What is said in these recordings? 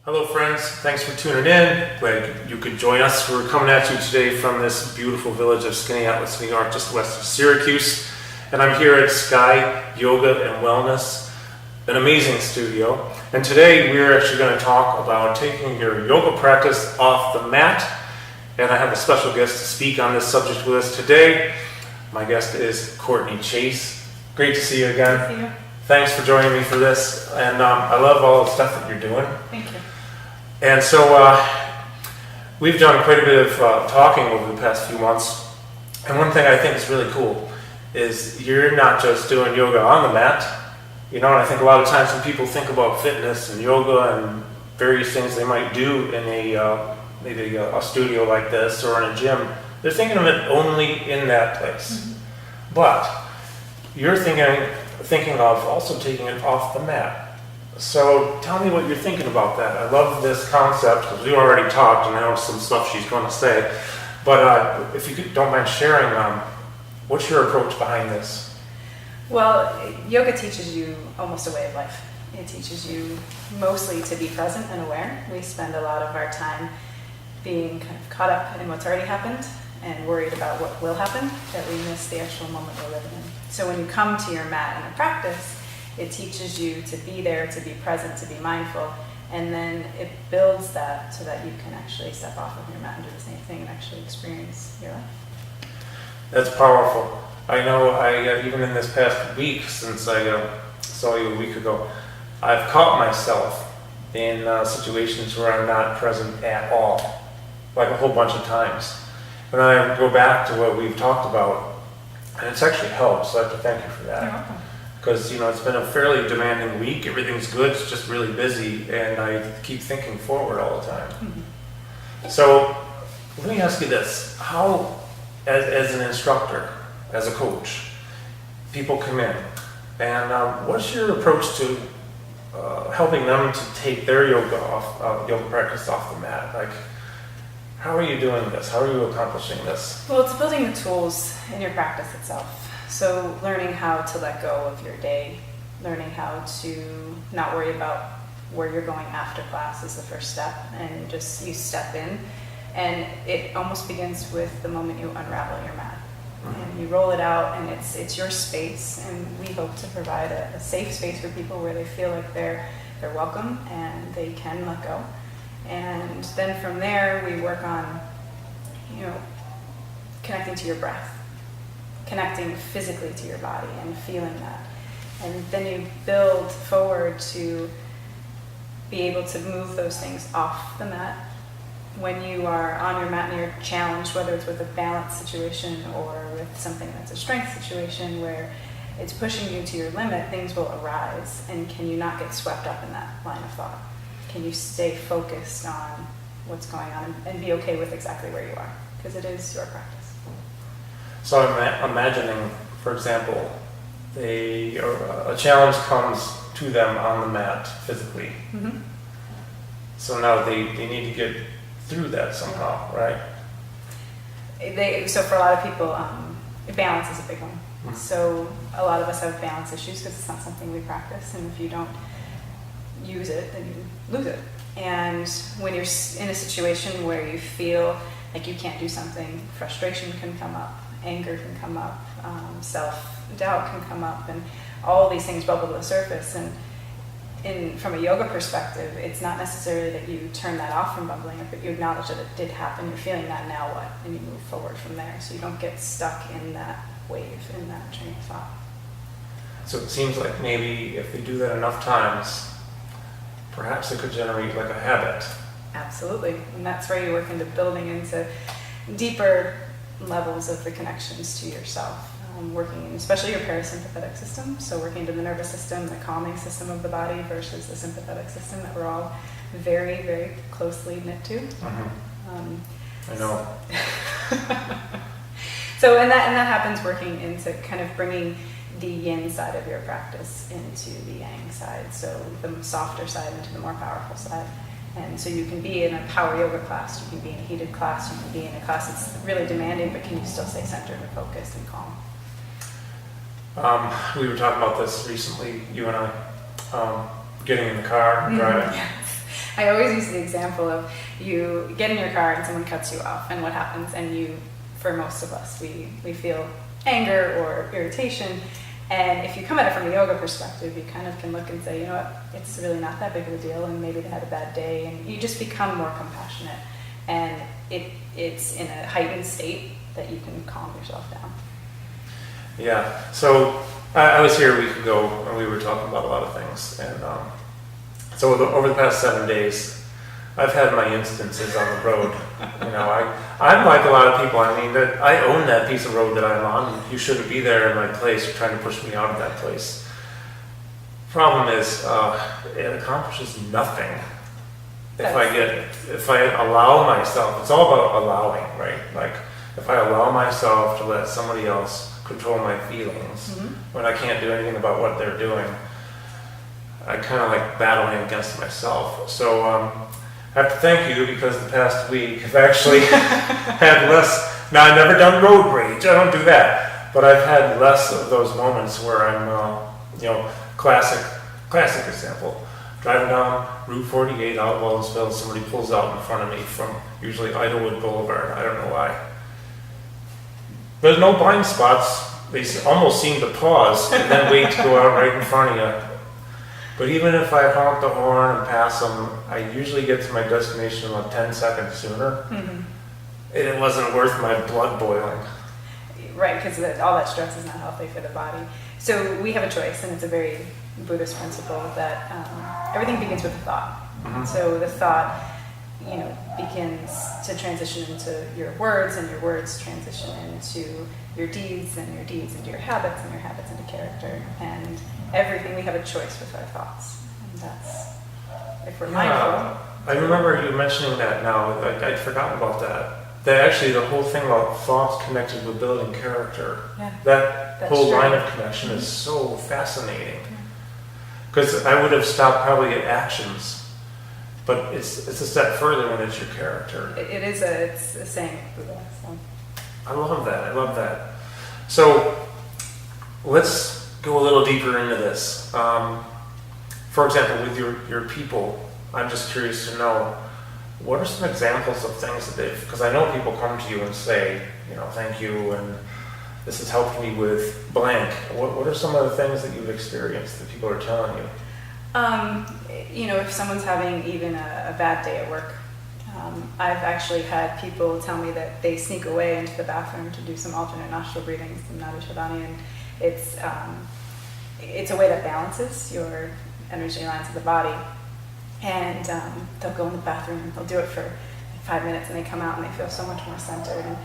Hello friends, thanks for tuning in. Glad you could join us. We're coming at you today from this beautiful village of Skaneateles, New York, just west of Syracuse. And I'm here at Sky Yoga and Wellness, an amazing studio. And today we're actually going to talk about taking your yoga practice off the mat. And I have a special guest to speak on this subject with us today. My guest is Courtney Chase. Great to see you again. Good to see you. Thanks for joining me for this. And I love all the stuff that you're doing. Thank you. And so we've done quite a bit of talking over the past few months. And one thing I think is really cool is you're not just doing yoga on the mat. You know, and I think a lot of times when people think about fitness and yoga and various things they might do in maybe a studio like this or in a gym, they're thinking of it only in that place. Mm-hmm. But you're thinking of also taking it off the mat. So tell me what you're thinking about that. I love this concept because we already talked and I know some stuff she's going to say. But if you don't mind sharing, what's your approach behind this? Well, yoga teaches you almost a way of life. It teaches you mostly to be present and aware. We spend a lot of our time being kind of caught up in what's already happened and worried about what will happen, that we miss the actual moment we're living in. So when you come to your mat in a practice, it teaches you to be there, to be present, to be mindful, and then it builds that so that you can actually step off of your mat and do the same thing and actually experience your life. That's powerful. I know even in this past week, since I saw you a week ago, I've caught myself in situations where I'm not present at all, like a whole bunch of times. And I go back to what we've talked about, and it's actually helped, so I have to thank you for that. You're welcome. Because, it's been a fairly demanding week. Everything's good. It's just really busy. And I keep thinking forward all the time. Mm-hmm. So let me ask you this. How, as an instructor, as a coach, people come in. And what's your approach to helping them to take their yoga practice off the mat? Like, how are you doing this? How are you accomplishing this? Well, it's building the tools in your practice itself. So learning how to let go of your day, learning how to not worry about where you're going after class is the first step, and just you step in, and it almost begins with the moment you unravel your mat. Mm-hmm. And you roll it out, and it's your space, and we hope to provide a safe space for people where they feel like they're welcome and they can let go. And then from there we work on, connecting to your breath, connecting physically to your body and feeling that. And then you build forward to be able to move those things off the mat. When you are on your mat and you're challenged, whether it's with a balance situation or with something that's a strength situation where it's pushing you to your limit, things will arise. And can you not get swept up in that line of thought? Can you stay focused on what's going on and be okay with exactly where you are? Because it is your practice. So I'm imagining, for example, a challenge comes to them on the mat physically. Mm-hmm. So now they need to get through that somehow, right? So for a lot of people, balance is a big one. Mm-hmm. So a lot of us have balance issues because it's not something we practice, and if you don't use it, then you lose it. And when you're in a situation where you feel like you can't do something, frustration can come up. Anger can come up, self-doubt can come up, and all these things bubble to the surface. And from a yoga perspective, it's not necessarily that you turn that off from bubbling up, but you acknowledge that it did happen, you're feeling that, now what? And you move forward from there, so you don't get stuck in that wave, in that train of thought. So it seems like maybe if they do that enough times, perhaps it could generate like a habit. Absolutely, and that's where you work into building into deeper levels of the connections to yourself, working in especially your parasympathetic system, so working into the nervous system, the calming system of the body versus the sympathetic system that we're all very, very closely knit to. Mm-hmm. I know. So and that happens working into kind of bringing the yin side of your practice into the yang side, so the softer side into the more powerful side. And so you can be in a power yoga class, you can be in a heated class, you can be in a class that's really demanding, but can you still stay centered and focused and calm? We were talking about this recently, you and I, getting in the car and driving. Yes. I always use the example of you get in your car and someone cuts you off, and what happens? And for most of us, we feel anger or irritation. And if you come at it from a yoga perspective, you kind of can look and say, you know what, it's really not that big of a deal, and maybe they had a bad day, and you just become more compassionate. And it's in a heightened state that you can calm yourself down. Yeah. So I was here a week ago, and we were talking about a lot of things. And so over the past 7 days, I've had my instances on the road. I'm like a lot of people. I mean, that I own that piece of road that I'm on. You shouldn't be there in my place. You're trying to push me out of that place. Problem is, it accomplishes nothing. If I allow myself, it's all about allowing, right? Like, if I allow myself to let somebody else control my feelings, when I can't do anything about what they're doing, I kind of like battling against myself. So I have to thank you, because the past week I've actually had less. Now, I've never done road rage. I don't do that, but I've had less of those moments where I'm, classic example. Driving down Route 48 out of Wellsville, somebody pulls out in front of me from usually Idlewood Boulevard. I don't know why. There's no blind spots. They almost seem to pause and then wait to go out right in front of you. But even if I honk the horn and pass them, I usually get to my destination about 10 seconds sooner. And it wasn't worth my blood boiling. Right, because all that stress is not healthy for the body. So we have a choice, and it's a very Buddhist principle that everything begins with a thought. So the thought, begins to transition into your words, and your words transition into your deeds, and your deeds into your habits, and your habits into character. And everything, we have a choice with our thoughts. And that's, if we're mindful. I remember you mentioning that now. I'd forgotten about that. That actually the whole thing about thoughts connected with building character, that whole line of connection is so fascinating. Because I would have stopped probably at actions, but it's a step further when it's your character. It's a saying of Buddha. So. I love that. So let's go a little deeper into this. For example, with your people, I'm just curious to know, what are some examples of things that they've, because I know people come to you and say, thank you, and this has helped me with blank. What are some of the things that you've experienced that people are telling you? If someone's having even a bad day at work, I've actually had people tell me that they sneak away into the bathroom to do some alternate nostril breathing, some Nadi Shodhani, and it's a way that balances your energy lines of the body. And they'll go in the bathroom and they'll do it for 5 minutes, and they come out and they feel so much more centered. And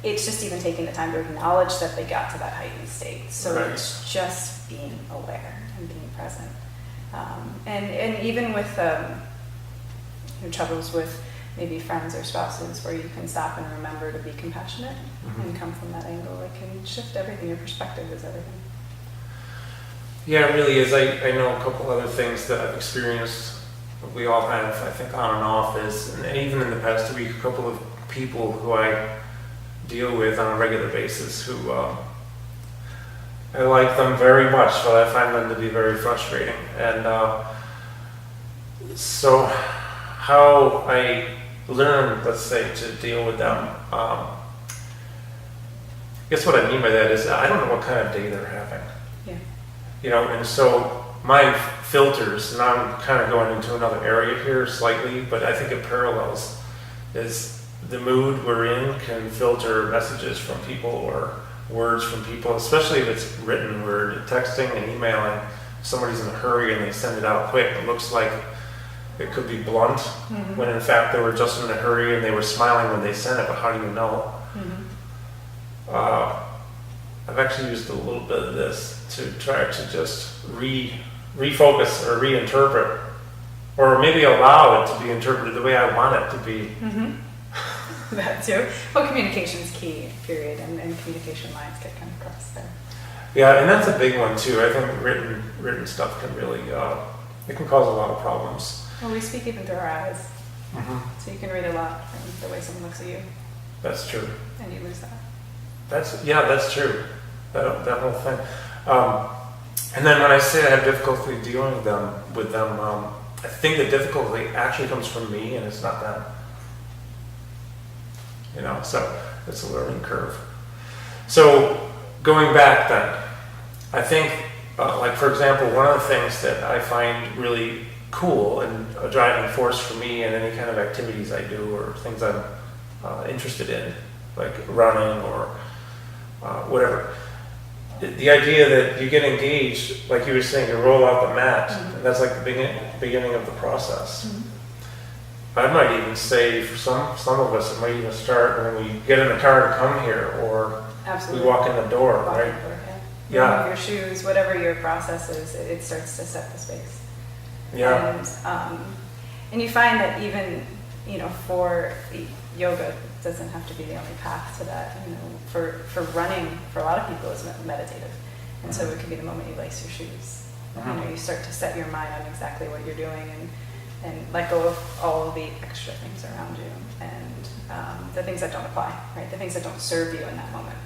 it's just even taking the time to acknowledge that they got to that heightened state. So it's just being aware and being present. And even with troubles with maybe friends or spouses, where you can stop and remember to be compassionate and come from that angle, it can shift everything. Your perspective is everything. Yeah, it really is. I know a couple other things that I've experienced. We all have, I think, on and off is, and even in the past week, a couple of people who I deal with on a regular basis who I like them very much, but I find them to be very frustrating. And so how I learn, let's say, to deal with them, I guess what I mean by that is I don't know what kind of day they're having. And so my filters, and I'm kind of going into another area here slightly, but I think it parallels, is the mood we're in can filter messages from people or words from people, especially if it's written word, texting and emailing. Somebody's in a hurry and they send it out quick. It looks like it could be blunt, when in fact they were just in a hurry and they were smiling when they sent it, but how do you know? I've actually used a little bit of this to try to just refocus or reinterpret, or maybe allow it to be interpreted the way I want it to be. That too. Well, communication is key, period, and communication lines get kind of crossed there. Yeah, and that's a big one too. I think written stuff can really, it can cause a lot of problems. Well, we speak even through our eyes, so you can read a lot from the way someone looks at you. That's true. And you lose that. That's true. That whole thing. And then when I say I have difficulty dealing with them, I think the difficulty actually comes from me and it's not them. You know, so it's a learning curve. So going back then, I think, like for example, one of the things that I find really cool and a driving force for me in any kind of activities I do or things I'm interested in, like running or whatever, the idea that you get engaged, like you were saying, you roll out the mat, and that's like the beginning of the process. I might even say for some of us, it might even start when we get in the car and come here, or Absolutely. we walk in the door, Walk right? in the door, Yeah. Remove your shoes, whatever your process is, it starts to set the space. Yeah. And you find that even, you know, for yoga doesn't have to be the only path to that. You know, for running, for a lot of people, it's meditative, and so it could be the moment you lace your shoes. You know, you start to set your mind on exactly what you're doing and let go of all of the extra things around you and the things that don't apply, right? The things that don't serve you in that moment.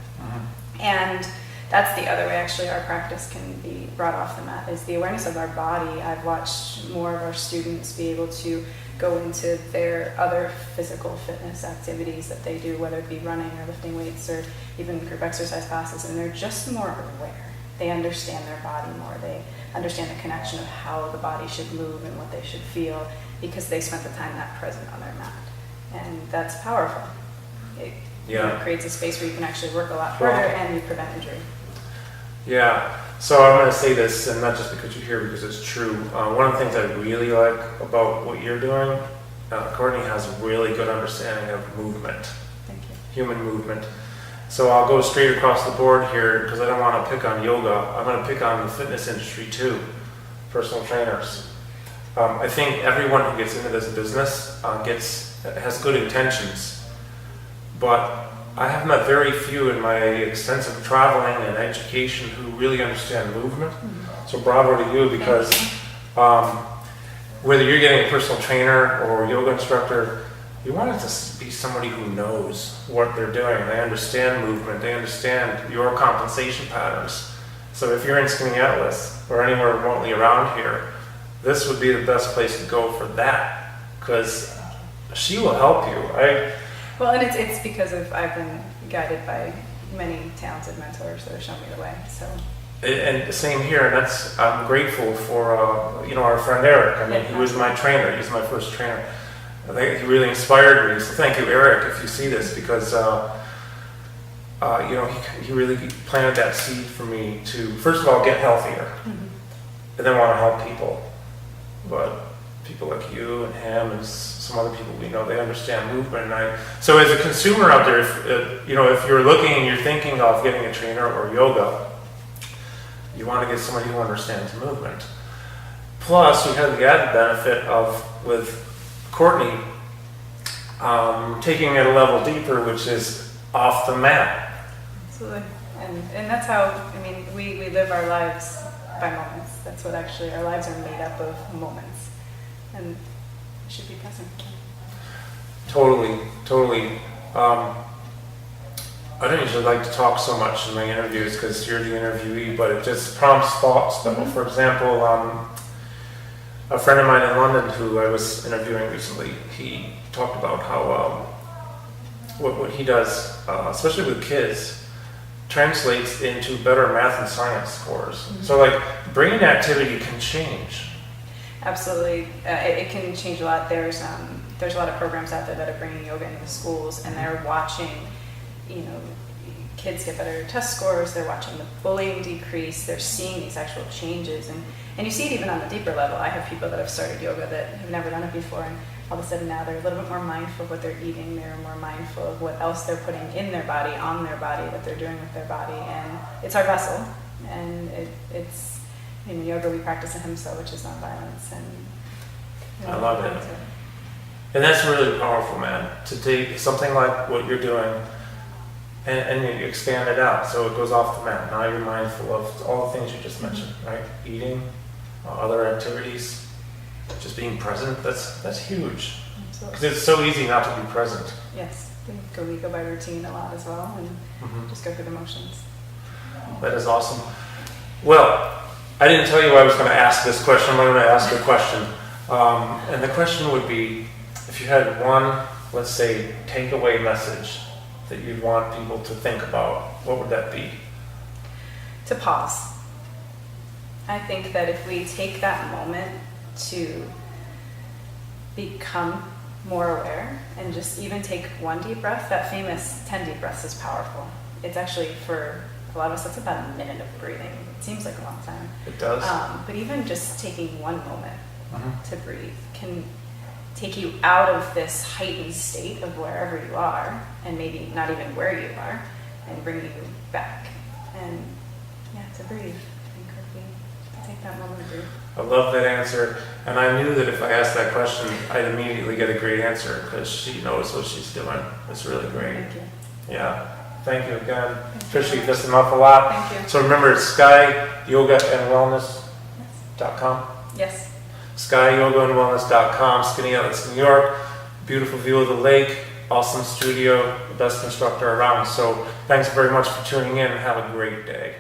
And that's the other way actually our practice can be brought off the mat, is the awareness of our body. I've watched more of our students be able to go into their other physical fitness activities that they do, whether it be running or lifting weights or even group exercise classes, and they're just more aware. They understand their body more. They understand the connection of how the body should move and what they should feel because they spent the time that present on their mat. And that's powerful. It creates a space where you can actually work a lot harder and you prevent injury. Yeah, so I'm going to say this, and not just because you're here, because it's true. One of the things I really like about what you're doing, Courtney has a really good understanding of movement. Thank you. Human movement. So I'll go straight across the board here because I don't want to pick on yoga. I'm going to pick on the fitness industry too, personal trainers. I think everyone who gets into this business has good intentions, but I have met very few in my extensive traveling and education who really understand movement. So bravo to you, because whether you're getting a personal trainer or a yoga instructor, you want it to be somebody who knows what they're doing. They understand movement. They understand your compensation patterns. So if you're in Skaneateles or anywhere remotely around here, this would be the best place to go for that, because she will help you. Well, and it's because I've been guided by many talented mentors that have shown me the way. So. And same here, and I'm grateful for our friend Eric. I mean, he was my trainer. He was my first trainer. I think he really inspired me. So thank you, Eric, if you see this, because he really planted that seed for me to first of all get healthier, and then want to help people. But people like you and him and some other people we know, they understand movement. So as a consumer out there, if you're looking and you're thinking of getting a trainer or yoga, you want to get somebody who understands movement. Plus, you have the added benefit of, with Courtney, taking it a level deeper, which is off the mat. Absolutely. And that's how, we live our lives by moments. That's what actually, our lives are made up of moments. And it should be present. Totally. I don't usually like to talk so much in my interviews because you're the interviewee, but it just prompts thoughts. For example, a friend of mine in London who I was interviewing recently, he talked about how what he does, especially with kids, translates into better math and science scores. So like brain activity can change. Absolutely, it can change a lot. There's a lot of programs out there that are bringing yoga into the schools, and they're watching, kids get better test scores. They're watching the bullying decrease. They're seeing these actual changes, and you see it even on the deeper level. I have people that have started yoga that have never done it before, and all of a sudden now they're a little bit more mindful of what they're eating. They're more mindful of what else they're putting in their body, on their body, what they're doing with their body, and it's our vessel, and it's. In yoga, we practice ahimsa, which is nonviolence, and I love it. And that's really powerful, man. To take something like what you're doing and you expand it out, so it goes off the mat. Now you're mindful of all the things you just mentioned, right? Eating, other activities, just being present. That's huge. Because it's so easy not to be present. Yes, we go by routine a lot as well, and just go through the motions. That is awesome. Well, I didn't tell you I was going to ask this question. I'm going to ask a question. And the question would be, if you had one, let's say, takeaway message that you'd want people to think about, what would that be? To pause. I think that if we take that moment to become more aware and just even take one deep breath, that famous 10 deep breaths is powerful. It's actually, for a lot of us, that's about a minute of breathing. It seems like a long time. It does. But even just taking one moment Mhm. to breathe can take you out of this heightened state of wherever you are, and maybe not even where you are, and bring you back. And yeah, to breathe. I think would be to take that moment to breathe. I love that answer, and I knew that if I asked that question, I'd immediately get a great answer because she knows what she's doing. It's really great. Thank you. Yeah, thank you again. Thank you. Tricia, this is an awful lot. Thank you. So remember, it's skyyogaandwellness.com. Yes. Skyyogaandwellness.com, Skaneateles, New York. Beautiful view of the lake, awesome studio, the best instructor around. So thanks very much for tuning in and have a great day.